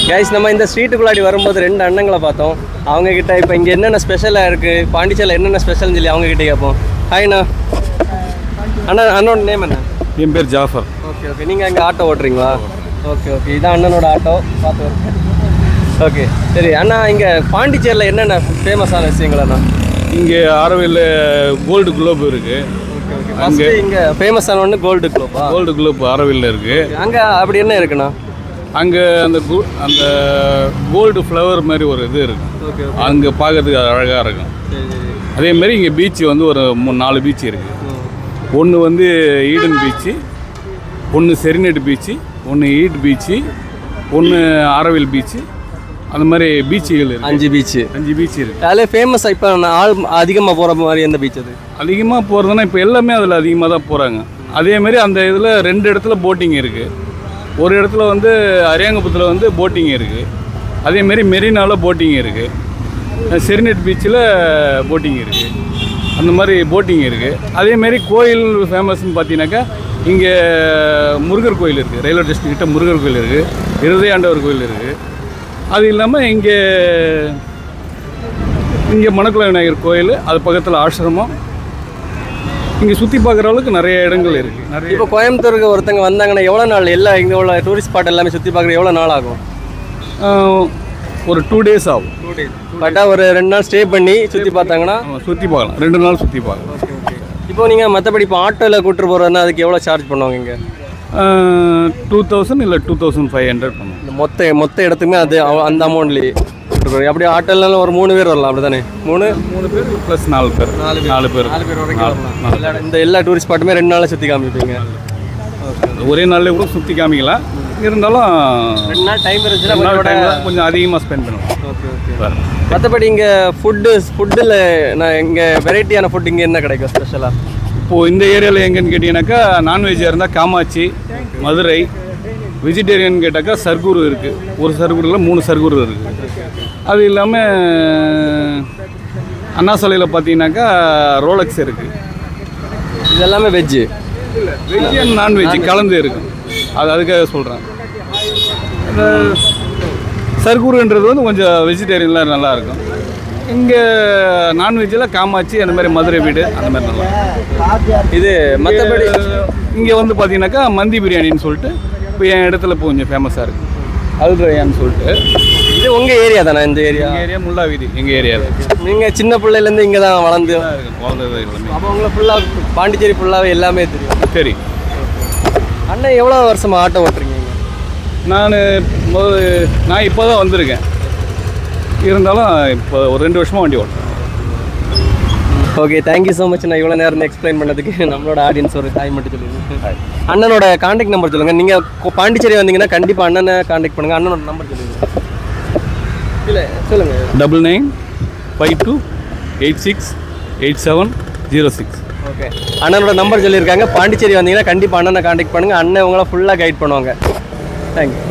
Guys நம்ம இந்த ஸ்ட்ரீட்டுக்குள்ளாடி வரும்போது ரெண்டு அண்ணங்களை பார்த்தோம். அவங்கக்கிட்ட இப்போ இங்கே என்னென்ன ஸ்பெஷலாக இருக்குது, பாண்டிச்சேரியில் என்னென்ன ஸ்பெஷல்னு சொல்லி அவங்கக்கிட்ட கேட்போம். ஹாய்ண்ணா. அண்ணனோட நேம் என்ன? என் பேர் ஜாஃபர். Okay okay. நீங்கள் அங்கே ஆட்டோ ஓட்டுறீங்களா? Okay okay. இதான் அண்ணனோட ஆட்டோ பார்த்து வரேன். ஓகே சரி அண்ணா, இங்கே பாண்டிச்சேரியில் என்னென்ன ஃபேமஸான விஷயங்கள் அண்ணா? இங்கே ஆரவையில் கோல்டு குளோப் இருக்குது. அங்கே இங்கே ஃபேமஸான ஒன்று கோல்டு குளோப்பா? கோல்டு குளோப் ஆரவையில் இருக்குது. அங்கே அப்படி என்ன இருக்குண்ணா? அங்கே அந்த கோல்டு ஃப்ளவர் மாதிரி ஒரு இது இருக்குது. அங்கே பார்க்கறதுக்கு அழகாக இருக்கும். அதேமாரி இங்கே பீச்சு வந்து ஒரு 4 பீச் இருக்குது. ஒன்று வந்து ஈடன் பீச்சு, ஒன்று செரினேட் பீச்சு, ஒன்று ஈட் பீச்சு, ஒன்று ஆரவில் பீச்சு. அந்த மாதிரி பீச்சுகள் இருக்குது. 5 பீச்சு. 5 பீச் இருக்குது. அதில் ஃபேமஸாக இப்போ ஆள் அதிகமாக போகிற மாதிரி எந்த பீச் அது? அதிகமாக போகிறதுனா இப்போ எல்லாமே அதில் அதிகமாக தான் போகிறாங்க. அதேமாரி அந்த இதில் 2 இடத்துல போட்டிங் இருக்குது. ஒரு இடத்துல வந்து அரியாங்குப்பத்தில் வந்து போட்டிங் இருக்குது. அதேமாரி மெரினாவில் போட்டிங் இருக்குது. செரினேட் பீச்சில் போட்டிங் இருக்குது. அந்த மாதிரி போட்டிங் இருக்குது. அதேமாரி கோயில் ஃபேமஸ்ன்னு பார்த்தீங்கன்னாக்கா இங்கே முருகர் கோயில் இருக்குது. ரயில்வே ஸ்டேஷன் கிட்ட முருகர் கோயில் இருக்குது. இருதயாண்டவர் கோயில் இருக்குது. அது இல்லாமல் இங்கே மணக்குள விநாயகர் கோயில், அது பக்கத்தில் ஆசிரமம். இங்கே சுற்றி பார்க்குற அளவுக்கு நிறைய இடங்கள் இருக்குது. நிறைய. இப்போ கோயம்புத்தூருக்கு ஒருத்தங்க வந்தாங்கன்னா எவ்வளோ நாள் எல்லாம் இங்கே உள்ள டூரிஸ்ட் ஸ்பாட் எல்லாமே சுற்றி பார்க்குற எவ்வளோ நாள் ஆகும்? ஒரு 2 days ஆகும். 2 days. பட்டால் ஒரு 2 நாள் ஸ்டே பண்ணி சுற்றி பார்த்தாங்கன்னா சுற்றி பார்க்கலாம். 2 நாள் சுற்றி பார்க்கலாம். Okay okay. இப்போ நீங்கள் மற்றபடி இப்போ ஆட்டோவில் கூப்பிட்டு போகிறதுனா அதுக்கு எவ்வளோ சார்ஜ் பண்ணுவாங்க இங்கே? 2000 இல்லை 2500 பண்ணுவோம். மொத்த இடத்துக்குமே அது அந்த அமௌண்ட்லேயே கூப்பிட்டு அப்படியே ஆட்டோலாம் ஒரு 3 பேர் வரலாம் அப்படி தானே? 3 பேர் ப்ளஸ் 4 பேர். 4 பேர் வரைக்கும் வரலாம். இந்த எல்லா டூரிஸ்ட் ஸ்பாட்டுமே 2 நாளில் சுற்றி காமிப்பீங்க? ஒரே நாளில் கூட சுற்றி காமிக்கலாம். இருந்தாலும் 2 நாள் டைம் இருந்துச்சுன்னா கொஞ்சம் அதிகமாக ஸ்பெண்ட் பண்ணுவோம். Okay okay. மற்றபடி இங்கே ஃபுட்டில் நான் இங்கே வெரைட்டியான ஃபுட் இங்கே என்ன கிடைக்கும் ஸ்பெஷலாக? இப்போது இந்த ஏரியாவில் எங்கேன்னு கேட்டிங்கனாக்கா நான்வெஜ்ஜாக இருந்தால் காமாட்சி, மதுரை. வெஜிடேரியன் கேட்டாக்கா சர்க்கூர் இருக்குது. ஒரு சர்க்கூரில் 3 சர்க்கூர் இருக்குது. அது இல்லாமல் அண்ணா சாலையில் பார்த்தீங்கன்னாக்கா ரோலக்ஸ் இருக்குது. இது எல்லாமே வெஜ்ஜு? இல்லை, வெஜ் அண்ட் நான்வெஜ் கலந்து இருக்குது. அதுக்காக சொல்கிறேன். சர்க்கூருன்றது வந்து கொஞ்சம் வெஜிடேரியன்லாம் நல்லாயிருக்கும். இங்கே நான்வெஜ்ஜில் காமாட்சி, அந்த மாதிரி மதுரை வீடு, அந்த மாதிரி நல்லா. இது மற்றபடி இங்கே வந்து பார்த்தீங்கன்னாக்கா மந்தி பிரியாணின்னு சொல்லிட்டு இப்போ என் இடத்துல இப்போ கொஞ்சம் ஃபேமஸாக இருக்குது. அல்ரயான்னு சொல்லிட்டு. இது உங்கள் ஏரியா தானே? இந்த ஏரியா முல்லா வீதி எங்கள் ஏரியாவில். நீங்கள் சின்ன பிள்ளைலேருந்து இங்கே தான் வளர்ந்தது எல்லாமே. அப்போ உங்களை ஃபுல்லாக பாண்டிச்சேரி ஃபுல்லாகவே எல்லாமே தெரியும்? சரி. அண்ணன் எவ்வளோ வருஷமாக ஆட்டோ ஓட்டுறீங்க? நான் இப்போ தான் வந்திருக்கேன். இருந்தாலும் இப்போ ஒரு 2 வருஷமாக வண்டி ஓட்டுறேன். Okay, thank you so much. நான் இவ்வளோ நேரம் எக்ஸ்பிளைன் பண்ணதுக்கு நம்மளோட ஆடியன்ஸ் ஒரு தாய் மட்டும் சொல்லுங்கள். அண்ணனோட கான்டாக்ட் நம்பர் சொல்லுங்கள். நீங்கள் பாண்டிச்சேரி வந்தீங்கன்னா கண்டிப்பாக அண்ணனை கான்டாக்ட் பண்ணுங்கள். அண்ணனோட நம்பர் சொல்லுங்கள். இல்லை சொல்லுங்கள். 9952868706. ஓகே, அண்ணனோட நம்பர் சொல்லியிருக்காங்க. பாண்டிச்சேரி வந்தீங்கன்னா கண்டிப்பாக அண்ணனை கான்டாக்ட் பண்ணுங்கள். அண்ணன் உங்களை ஃபுல்லாக கைட் பண்ணுவாங்க. தேங்க்யூ.